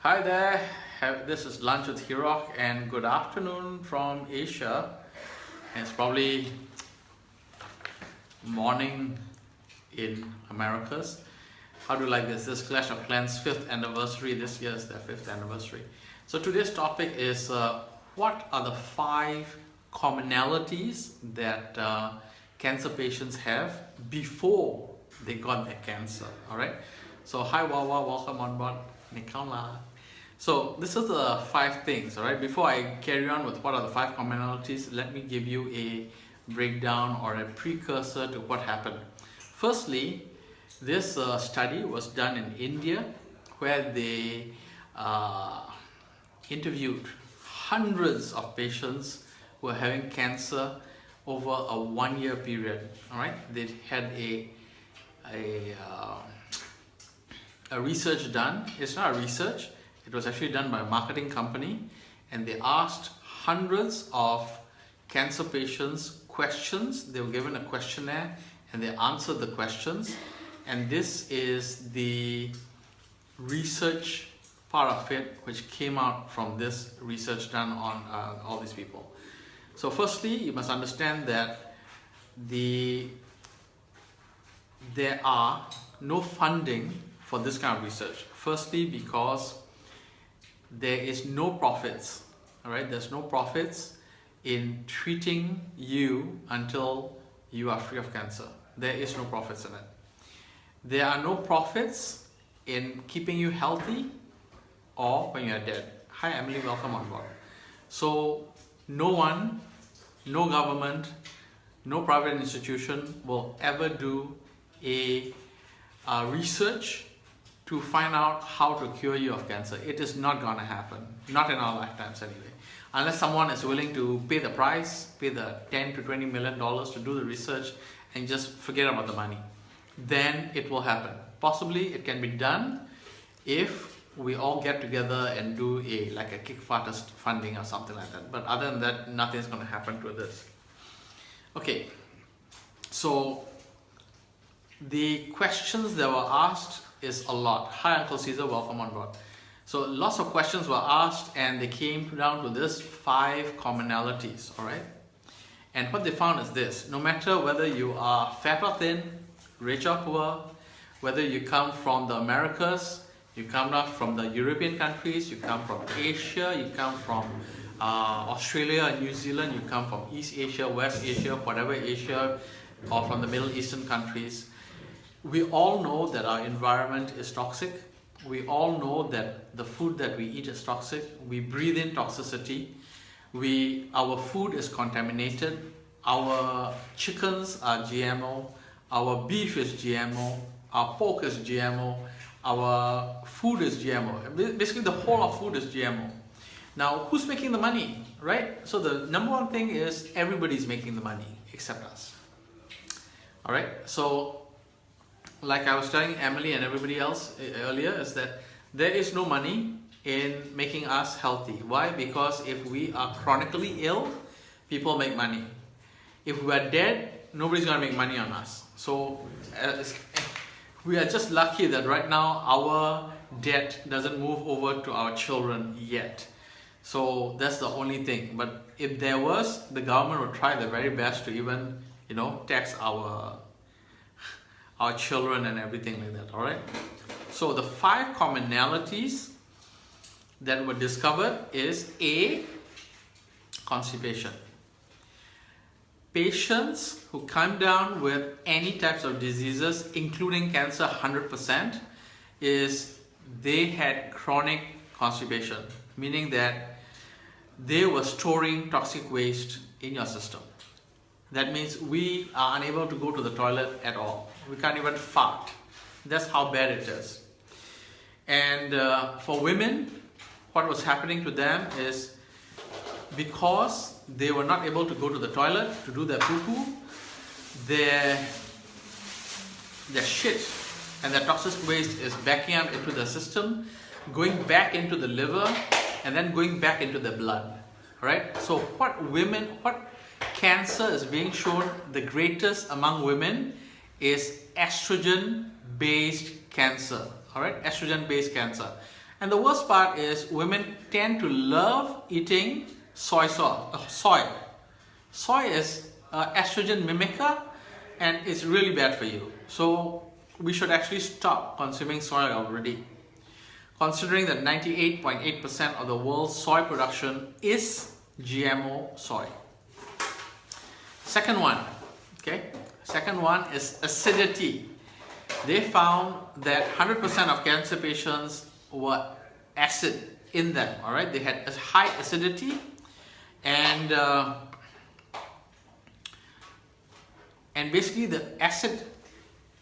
Hi there, this is Lunch with Hirok and good afternoon from Asia. It's probably morning in Americas. How do you like this? This Clash of Clans 5th anniversary. This year is their 5th anniversary. So today's topic is what are the 5 commonalities that cancer patients have before they got their cancer. Alright, so hi Wawa, welcome on board. So this is the 5 things. Alright, before I carry on with what are the 5 commonalities, let me give you a breakdown or a precursor to what happened. Firstly, this study was done in India where they interviewed hundreds of patients who were having cancer over a 1-year period. Alright, they had a research done. It's not a research, it was actually done by a marketing company, and they asked hundreds of cancer patients questions. They were given a questionnaire and they answered the questions, and this is the research part of it which came out from this research done on all these people. So firstly, you must understand that there are no funding for this kind of research. Firstly, because there is no profits. Alright, there's no profits in treating you until you are free of cancer. There is no profits in it. There are no profits in keeping you healthy or when you are dead. Hi Emily, welcome on board. So no one, no government, no private institution will ever do a research to find out how to cure you of cancer. It is not going to happen, not in our lifetimes anyway, unless someone is willing to pay the price, pay the $10 to $20 million to do the research and just forget about the money. Then it will happen. Possibly it can be done if we all get together and do like a Kickstarter funding or something like that. But other than that, nothing's going to happen to this. Okay, so the questions that were asked is a lot. Hi Uncle Caesar, welcome on board. So lots of questions were asked and they came down to this 5 commonalities. Alright, and what they found is this: no matter whether you are fat or thin, rich or poor, whether you come from the Americas, you come from the European countries, you come from Asia, you come from Australia and New Zealand, you come from East Asia, West Asia, whatever Asia, or from the Middle Eastern countries, we all know that our environment is toxic. We all know that the food that we eat is toxic. We breathe in toxicity. Our food is contaminated. Our chickens are GMO. Our beef is GMO. Our pork is GMO. Our food is GMO. Basically, the whole of food is GMO. Now, who's making the money, right? So the number one thing is everybody's making the money except us. All right. So like I was telling Emily and everybody else earlier, is that there is no money in making us healthy. Why? Because if we are chronically ill, people make money. If we are dead, nobody's going to make money on us. So we are just lucky that right now our debt doesn't move over to our children yet. So that's the only thing. But if there was, the government would try their very best to even, tax our children and everything like that. All right, so the 5 commonalities that were discovered is A, constipation. Patients who come down with any types of diseases, including cancer, 100%, is they had chronic constipation, meaning that they were storing toxic waste in your system. That means we are unable to go to the toilet at all. We can't even fart. That's how bad it is. And for women, what was happening to them is because they were not able to go to the toilet to do their poo-poo, their shit and their toxic waste is backing up into the system, going back into the liver, and then going back into the blood. Right? So what cancer is being shown the greatest among women is estrogen based cancer. Alright, estrogen based cancer. And the worst part is women tend to love eating soy sauce. Soy. Soy is estrogen mimicker, and it's really bad for you. So we should actually stop consuming soy already, considering that 98.8% of the world's soy production is GMO soy. Second one, okay? Second one is acidity. They found that 100% of cancer patients were acid in them, all right? They had a high acidity, and basically the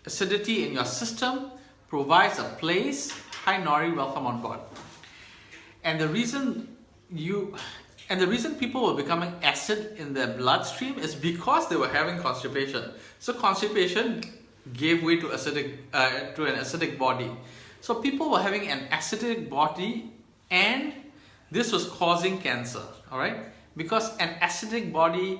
acidity in your system provides a place. Hi Nori, welcome on board. And the reason people were becoming acid in their bloodstream is because they were having constipation. So constipation gave way to an acidic body. So people were having an acidic body, and this was causing cancer, all right? Because an acidic body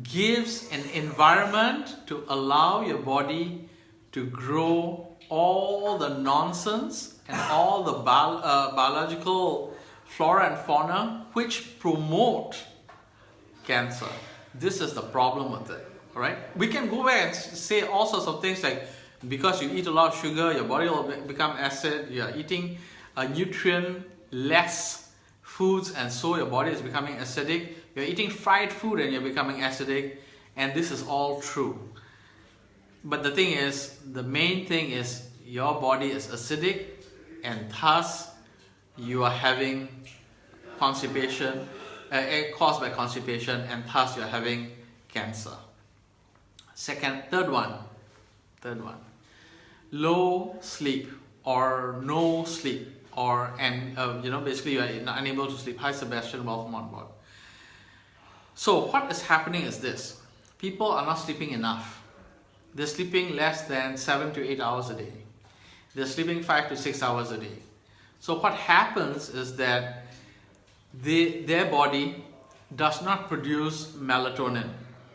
gives an environment to allow your body to grow all the nonsense and all the biological flora and fauna which promote cancer. This is the problem with it, all right? We can go back and say all sorts of things like, because you eat a lot of sugar, your body will become acid, you're eating nutrient-less foods, and so your body is becoming acidic. You're eating fried food and you're becoming acidic, and this is all true. But the thing is, the main thing is your body is acidic, and thus you are having constipation, caused by constipation, and thus you're having cancer. Third one, low sleep or no sleep, basically you are unable to sleep. Hi Sebastian, welcome on board. So what is happening is this: people are not sleeping enough. They're sleeping less than 7 to 8 hours a day. They're sleeping 5 to 6 hours a day. So what happens is that their body does not produce melatonin.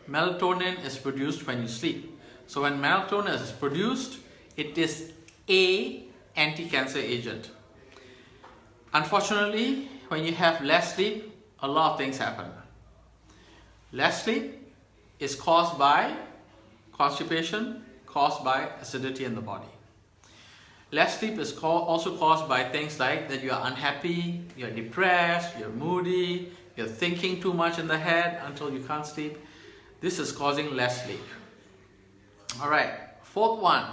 Melatonin is produced when you sleep. So when melatonin is produced, it is an anti-cancer agent. Unfortunately, when you have less sleep, a lot of things happen. Less sleep is caused by constipation, caused by acidity in the body. Less sleep is also caused by things like that you are unhappy, you're depressed, you're moody, you're thinking too much in the head until you can't sleep. This is causing less sleep. All right, fourth one,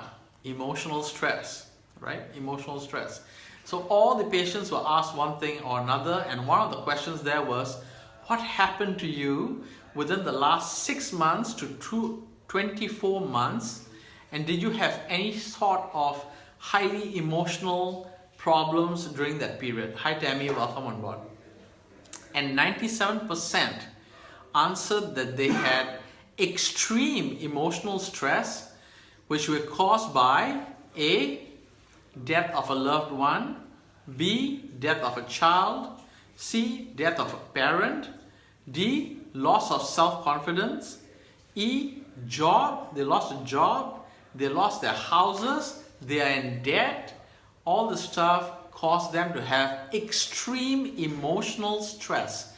emotional stress, right? Emotional stress. So all the patients were asked one thing or another, and one of the questions there was, what happened to you within the last 6 months to 24 months, and did you have any sort of highly emotional problems during that period? Hi Tammy, welcome on board. And 97% answered that they had extreme emotional stress which were caused by A, death of a loved one, B, death of a child, C, death of a parent, D, loss of self-confidence, E, job, they lost a job, they lost their houses, they are in debt. All the stuff caused them to have extreme emotional stress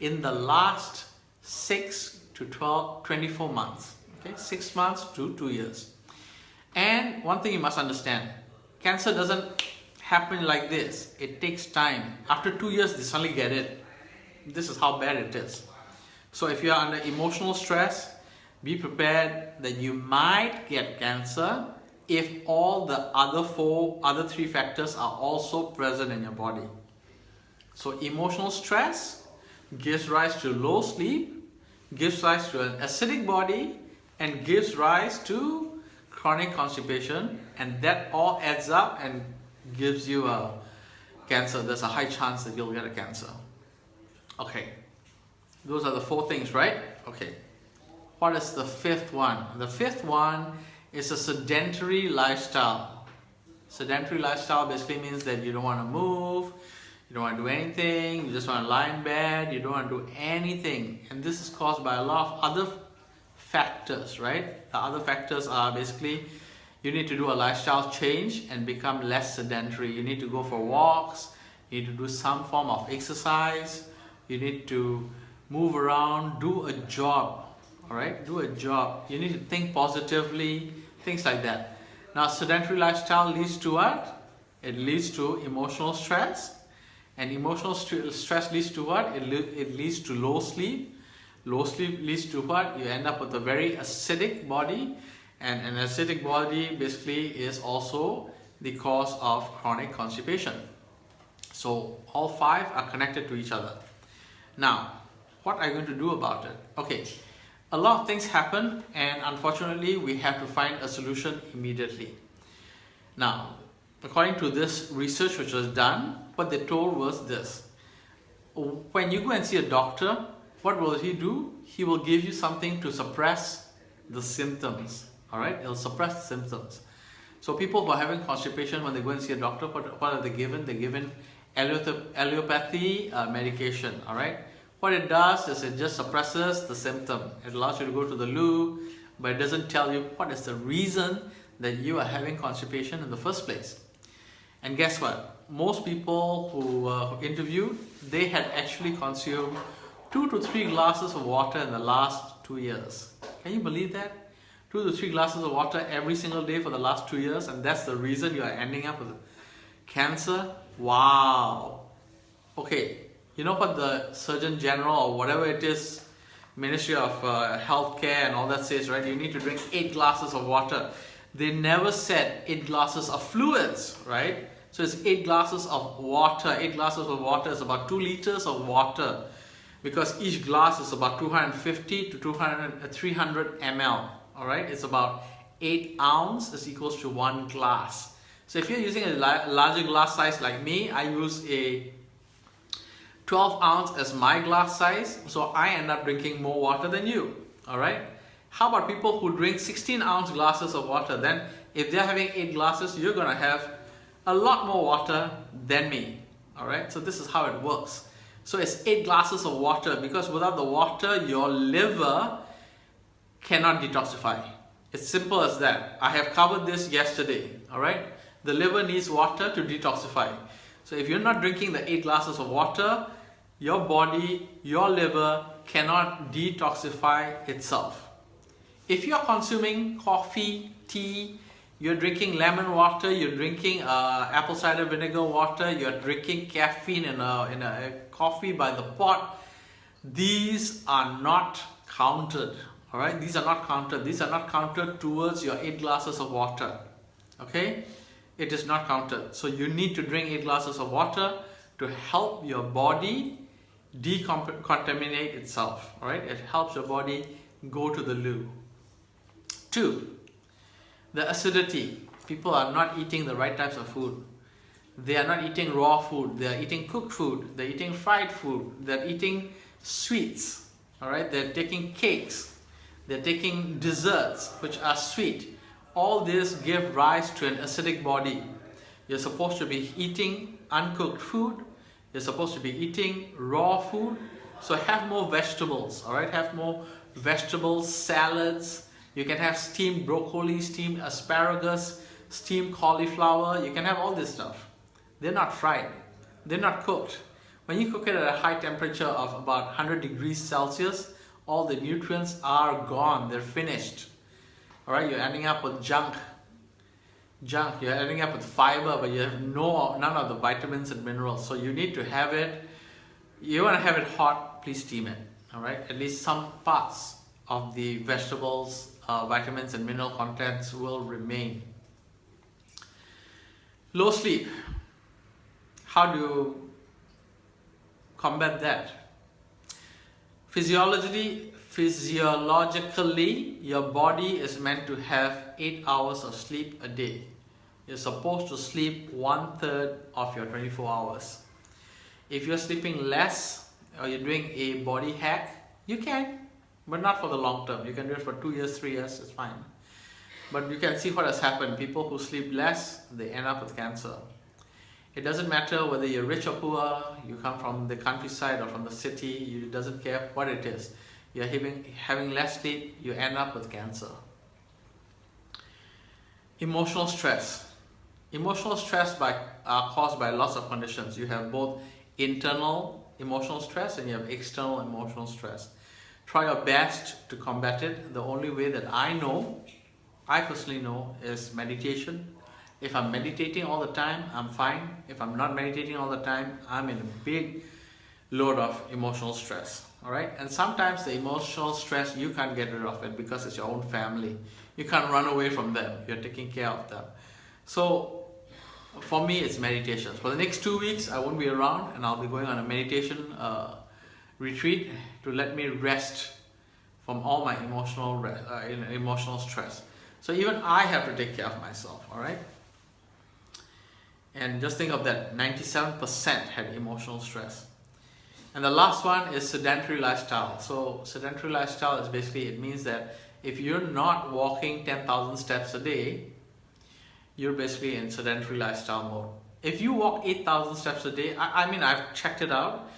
in the last 6 to 24 months. Okay, 6 months to 2 years. And one thing you must understand, cancer doesn't happen like this. It takes time. After 2 years, they suddenly get it. This is how bad it is. So if you are under emotional stress, be prepared that you might get cancer if all the other three factors are also present in your body. So emotional stress gives rise to low sleep, gives rise to an acidic body, and gives rise to chronic constipation, and that all adds up and gives you a cancer. There's a high chance that you'll get a cancer. Okay, those are the 4 things, right? Okay, what is the 5th one? The 5th one is a sedentary lifestyle. Sedentary lifestyle basically means that you don't want to move, you don't want to do anything, you just want to lie in bed, you don't want to do anything. And this is caused by a lot of other factors, right? The other factors are basically you need to do a lifestyle change and become less sedentary. You need to go for walks, you need to do some form of exercise, you need to move around, do a job, all right? Do a job. You need to think positively, things like that. Now, sedentary lifestyle leads to what? It leads to emotional stress. And emotional stress leads to what? It leads to low sleep. Low sleep leads to what? You end up with a very acidic body. And an acidic body basically is also the cause of chronic constipation. So all 5 are connected to each other. Now, what are you going to do about it? Okay, a lot of things happen, and unfortunately we have to find a solution immediately. Now, according to this research which was done, what they told was this: when you go and see a doctor, what will he do? He will give you something to suppress the symptoms. All right, it'll suppress the symptoms. So people who are having constipation, when they go and see a doctor, what are they given? They're given allopathy medication. All right, what it does is it just suppresses the symptom. It allows you to go to the loo, but it doesn't tell you what is the reason that you are having constipation in the first place. And guess what? Most people who interviewed, they had actually consumed 2 to 3 glasses of water in the last 2 years. Can you believe that? 2 to 3 glasses of water every single day for the last 2 years, and that's the reason you are ending up with cancer? Wow. Okay, you know what the Surgeon General or whatever it is, Ministry of Healthcare and all that says, right? You need to drink 8 glasses of water. They never said 8 glasses of fluids, right? So it's 8 glasses of water. 8 glasses of water is about 2 liters of water, because each glass is about 250 to 300 ml. All right, it's about 8 ounces is equals to 1 glass. So if you're using a larger glass size like me, I use a 12 ounce as my glass size, so I end up drinking more water than you. All right, how about people who drink 16 ounce glasses of water? Then if they're having 8 glasses, you're gonna have a lot more water than me. All right, so this is how it works. So it's 8 glasses of water, because without the water, your liver cannot detoxify. It's simple as that. I have covered this yesterday. All right, the liver needs water to detoxify. So if you're not drinking the 8 glasses of water, your body, your liver cannot detoxify itself. If you're consuming coffee, tea, you're drinking lemon water, you're drinking apple cider vinegar water, you're drinking caffeine in a coffee by the pot, these are not counted. All right, these are not counted. These are not counted towards your 8 glasses of water. Okay, it is not counted. So you need to drink 8 glasses of water to help your body decontaminate itself. All right, it helps your body go to the loo. 2, the acidity. People are not eating the right types of food. They are not eating raw food. They are eating cooked food. They're eating fried food. They're eating sweets. All right, they're taking cakes. They're taking desserts which are sweet. All this give rise to an acidic body. You're supposed to be eating uncooked food. You're supposed to be eating raw food. So have more vegetables, all right? Have more vegetables, salads. You can have steamed broccoli, steamed asparagus, steamed cauliflower. You can have all this stuff. They're not fried. They're not cooked. When you cook it at a high temperature of about 100 degrees Celsius, all the nutrients are gone. They're finished. All right, you're ending up with junk. You're ending up with fiber, but you have none of the vitamins and minerals. So you need to have it. You want to have it hot, please steam it. All right, at least some parts of the vegetables, vitamins and mineral contents will remain. Low sleep. How do you combat that? Physiologically, your body is meant to have 8 hours of sleep a day. You're supposed to sleep 1/3 of your 24 hours. If you're sleeping less or you're doing a body hack, you can, but not for the long term. You can do it for 2 years, 3 years, it's fine. But you can see what has happened. People who sleep less, they end up with cancer. It doesn't matter whether you're rich or poor, you come from the countryside or from the city, it doesn't care what it is. You're having less sleep, you end up with cancer. Emotional stress. Emotional stress by are caused by lots of conditions. You have both internal emotional stress and you have external emotional stress. Try your best to combat it. The only way that I personally know, is meditation. If I'm meditating all the time, I'm fine. If I'm not meditating all the time, I'm in a big load of emotional stress. Alright? And sometimes the emotional stress, you can't get rid of it because it's your own family. You can't run away from them. You're taking care of them. So for me, it's meditation. For the next 2 weeks, I won't be around, and I'll be going on a meditation retreat to let me rest from all my emotional stress. So even I have to take care of myself, all right? And just think of that, 97% had emotional stress. And the last one is sedentary lifestyle. So sedentary lifestyle is basically, it means that if you're not walking 10,000 steps a day, you're basically in sedentary lifestyle mode. If you walk 8,000 steps a day, I mean, I've checked it out.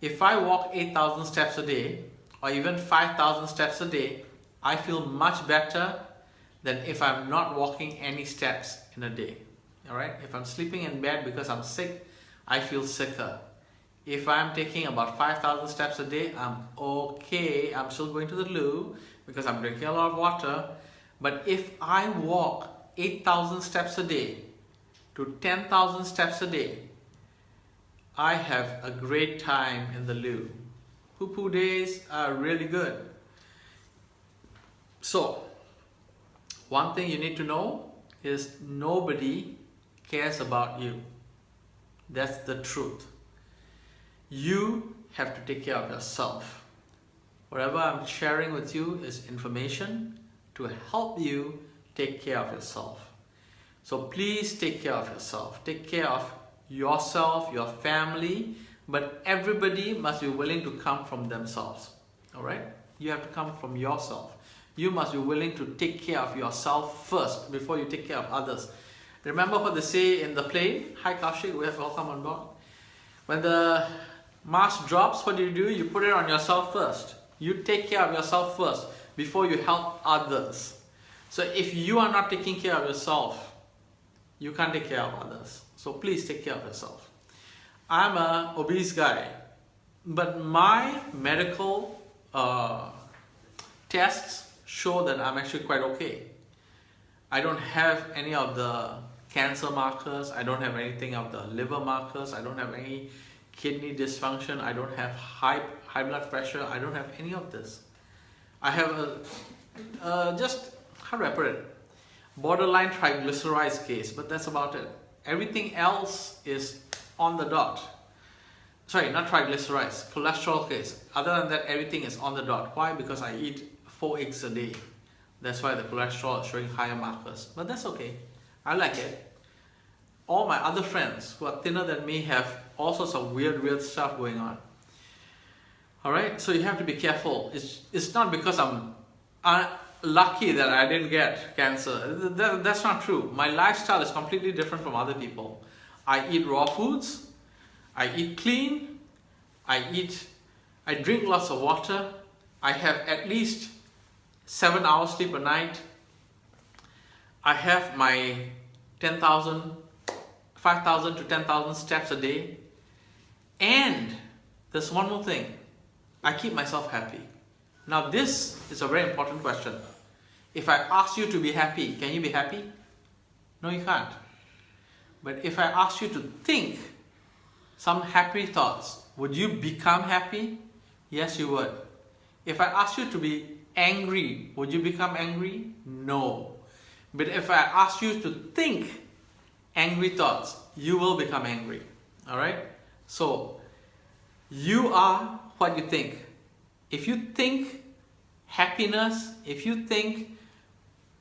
If I walk 8,000 steps a day, or even 5,000 steps a day, I feel much better than if I'm not walking any steps in a day. All right? If I'm sleeping in bed because I'm sick, I feel sicker. If I'm taking about 5,000 steps a day, I'm okay. I'm still going to the loo because I'm drinking a lot of water. But if I walk 8,000 steps a day to 10,000 steps a day, I have a great time in the loo. Poo-poo days are really good. So, one thing you need to know is nobody cares about you. That's the truth. You have to take care of yourself. Whatever I'm sharing with you is information to help you take care of yourself. So please take care of yourself. Take care of yourself, your family, but everybody must be willing to come from themselves. All right? You have to come from yourself. You must be willing to take care of yourself first before you take care of others. Remember what they say in the plane? Hi Kaushik, welcome on board. When the mask drops, what do? You put it on yourself first. You take care of yourself first before you help others. So if you are not taking care of yourself, you can't take care of others. So please take care of yourself. I'm an obese guy, but my medical tests show that I'm actually quite okay. I don't have any of the cancer markers. I don't have anything of the liver markers. I don't have any kidney dysfunction. I don't have high blood pressure. I don't have any of this. I have just, how do I put it? Borderline triglycerides case, but that's about it. Everything else is on the dot. Sorry, not triglycerides, cholesterol case. Other than that, everything is on the dot. Why? Because I eat 4 eggs a day. That's why the cholesterol is showing higher markers. But that's okay. I like it. All my other friends who are thinner than me have all sorts of weird stuff going on. Alright, so you have to be careful. It's not because I'm lucky that I didn't get cancer. That's not true. My lifestyle is completely different from other people. I eat raw foods. I eat clean. I drink lots of water. I have at least 7 hours sleep a night. I have my 5,000 to 10,000 steps a day. And there's one more thing. I keep myself happy. Now this is a very important question. If I ask you to be happy, can you be happy? No, you can't. But if I ask you to think some happy thoughts, would you become happy? Yes, you would. If I ask you to be angry, would you become angry? No. But if I ask you to think angry thoughts, you will become angry. Alright? So, you are what you think. If you think happiness, if you think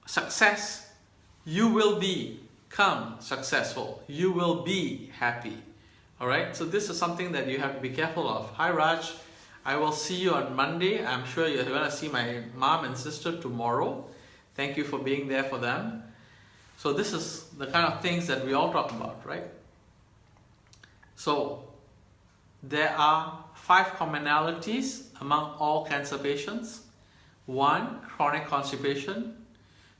success, you will become successful. You will be happy. Alright? So this is something that you have to be careful of. Hi Raj, I will see you on Monday. I'm sure you're going to see my mom and sister tomorrow. Thank you for being there for them. So this is the kind of things that we all talk about, right? So there are 5 commonalities among all cancer patients. 1, chronic constipation.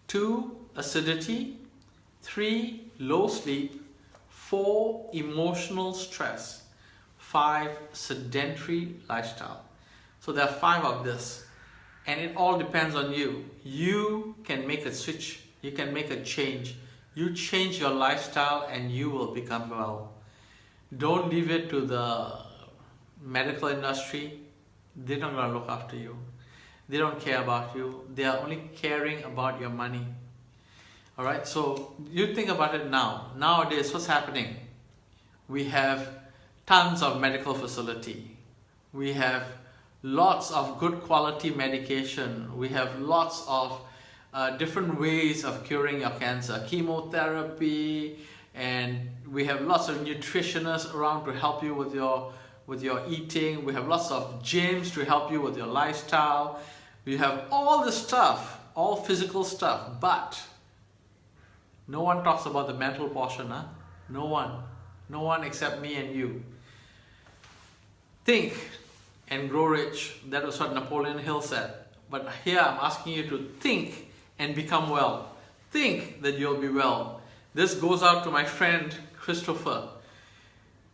2, acidity. 3, low sleep. 4, emotional stress. 5, sedentary lifestyle. So there are 5 of this, and it all depends on you. You can make a switch, you can make a change. You change your lifestyle and you will become well. Don't leave it to the medical industry. They're not going to look after you. They don't care about you. They are only caring about your money. Alright, so you think about it now. Nowadays, what's happening? We have tons of medical facility. We have lots of good quality medication. We have lots of different ways of curing your cancer. Chemotherapy, and we have lots of nutritionists around to help you with your eating. We have lots of gyms to help you with your lifestyle. We have all this stuff, all physical stuff, but no one talks about the mental portion, huh? No one except me and you. Think and grow rich. That was what Napoleon Hill said. But here I'm asking you to think and become well. Think that you'll be well. This goes out to my friend Christopher.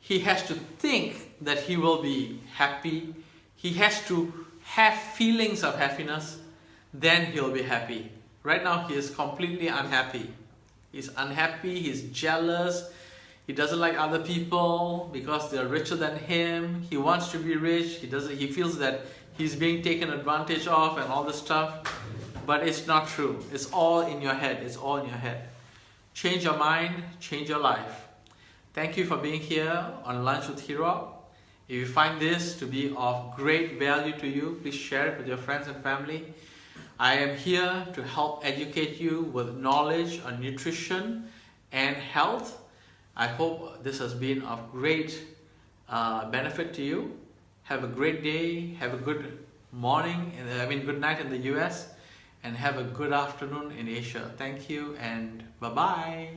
He has to think that he will be happy. He has to have feelings of happiness. Then he'll be happy. Right now he is completely unhappy. He's unhappy, he's jealous. He doesn't like other people because they're richer than him. He wants to be rich. He feels that he's being taken advantage of and all this stuff. But it's not true. It's all in your head. It's all in your head. Change your mind, change your life. Thank you for being here on Lunch with Hirok. If you find this to be of great value to you, please share it with your friends and family. I am here to help educate you with knowledge on nutrition and health. I hope this has been of great benefit to you. Have a great day, have a good morning, good night in the US, and have a good afternoon in Asia. Thank you and bye-bye.